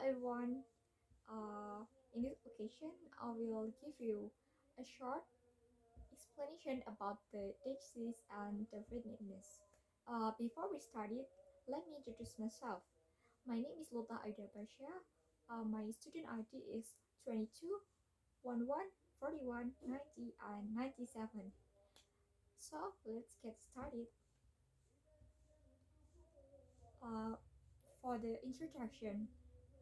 everyone. In this occasion, I will give you a short explanation about the Deixis and Definiteness. Before we start it, let me introduce myself. My name is Luthah Ayudha Pasha. My student ID is 22 11 41 90 and 97. So let's get started. Uh, for the introduction,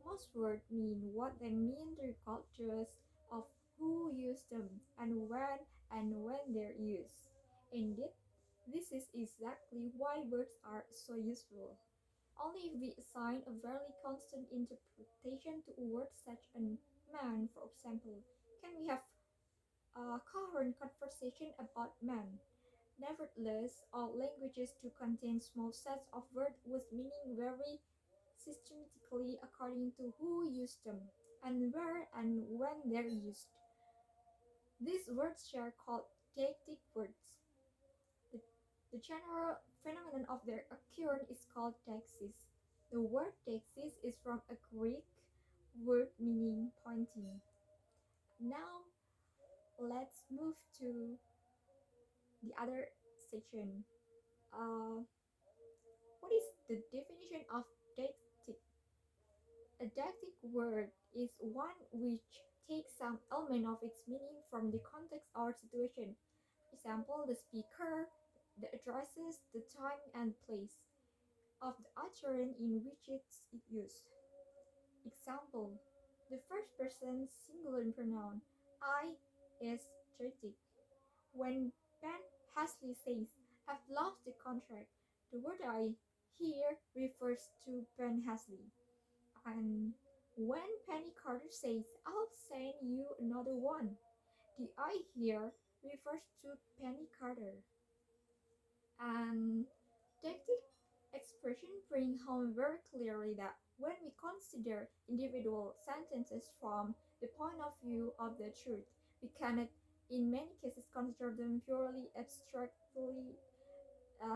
most words mean what they mean regardless of who used them and when they're used. Indeed, this is exactly why words are so useful. Only if we assign a very constant interpretation to a word such as man, for example, can we have a coherent conversation about man. Nevertheless, all languages do contain small sets of words with meaning vary systematically according to who used them and where and when they're used. These words are called deictic words. The, the general phenomenon of their occurrence is called deixis. The word deixis is from a Greek word meaning pointing. Now, let's move to the other section. Uh, what is the definition of deictic? A deictic word is one which takes some element of its meaning from the context or situation. Example, the speaker, the addresses, the time and place of the utterance in which it's used. Example, the first person singular pronoun I is deictic. When Ben Hasley says, "I've lost the contract," the word I here refers to Ben Hasley. And when Penny Carter says, "I'll send you another one," the I here refers to Penny Carter. And tactic expression bring home very clearly that when we consider individual sentences from the point of view of the truth, we cannot in many cases consider them purely abstractly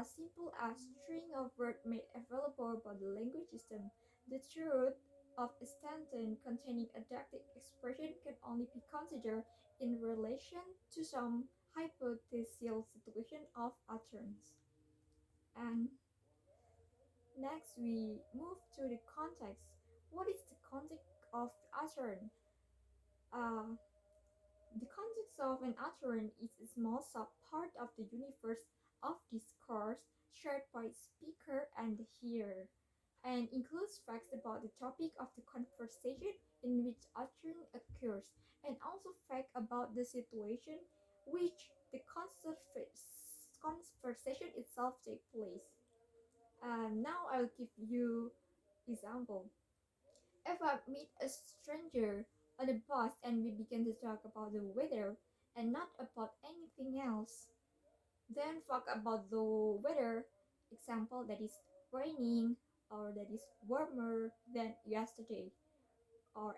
simple as string of words made available by the language system. The truth of a sentence containing a dactic expression can only be considered in relation to some hypothetical situation of utterance. And next we move to the context. What is the context of utterance? Uh, the context of an utterance is a small subpart of the universe of discourse shared by speaker and the hearer, and includes facts about the topic of the conversation in which utterance occurs, and also facts about the situation which the conversation itself takes place. Now I'll give you example. If I meet a stranger on the bus and we begin to talk about the weather and not about anything else, then talk about the weather, example that is raining or that is warmer than yesterday or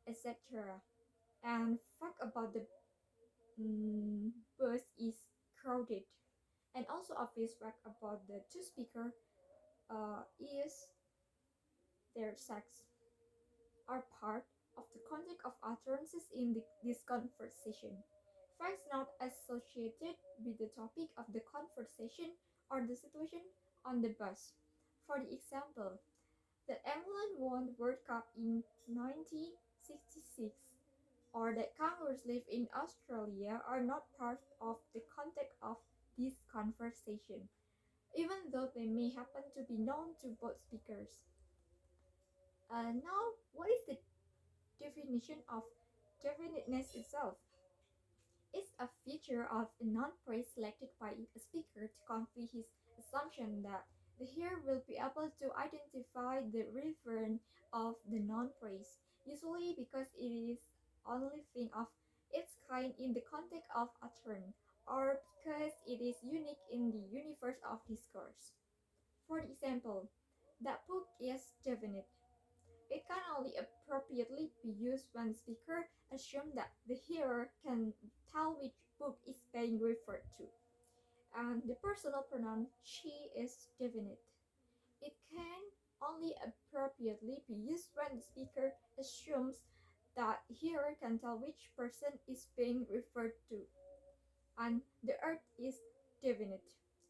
etc. And talk about the bus is crowded. And also obvious fact about the two speaker is their sex are part of the context of utterances in this conversation. Facts not associated with the topic of the conversation or the situation on the bus. For the example, that England won the World Cup in 1966 or that kangaroos live in Australia are not part of the context of this conversation, even though they may happen to be known to both speakers. Now, what is the definition of definiteness itself? It's a feature of a noun phrase selected by a speaker to convey his assumption that the hearer will be able to identify the referent of the noun phrase, usually because it is only thing of its kind in the context of utterance, or because it is unique in the universe of discourse. For example, that book is definite. It can only appropriately be used when the speaker assumes that the hearer can tell which book is being referred to. And the personal pronoun she is definite. It can only appropriately be used when the speaker assumes that the hearer can tell which person is being referred to, and the earth is definite.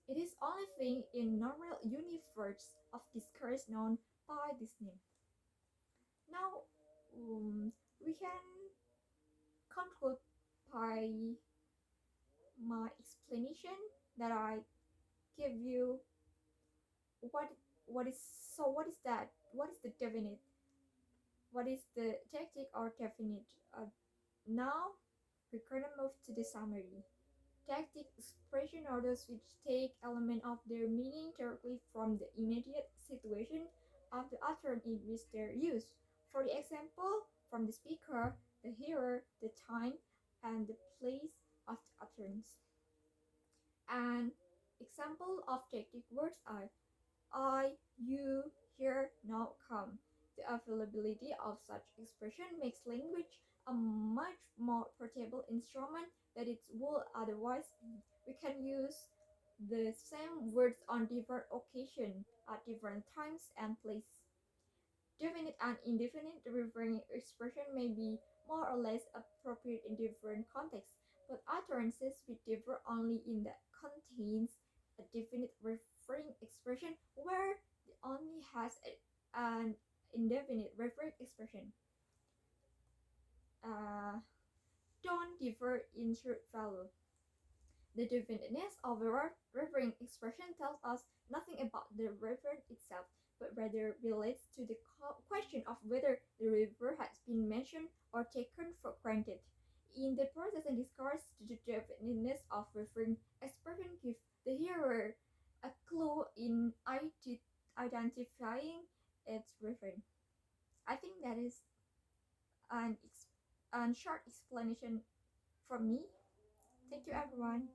It is only thing in normal universe of discourse known by this name. Now, we can conclude by my explanation that I give you what what is what is that? What is the definite? What is the tactic or definite? Now we're gonna move to the summary. Tactic expression are those which take element of their meaning directly from the immediate situation of the utterance in which they're used. For the example, from the speaker, the hearer, the time, and the place of the utterance. And example of tactic words are I, you, here, now, come. The availability of such expression makes language a much more portable instrument than it would otherwise be. We can use the same words on different occasions at different times and places. Definite and indefinite referring expression may be more or less appropriate in different contexts, but utterances will differ only in that contains a definite referring expression where it only has an indefinite referring expression. Uh, don't differ in truth value. The definiteness of a referring expression tells us nothing about the referent itself, but rather relates to the question of whether the refer has been mentioned or taken for granted. In the process and discourse, the definiteness of referring expression gives the hearer a clue in identifying its referent. I think that is an short explanation from me. Thank you, everyone.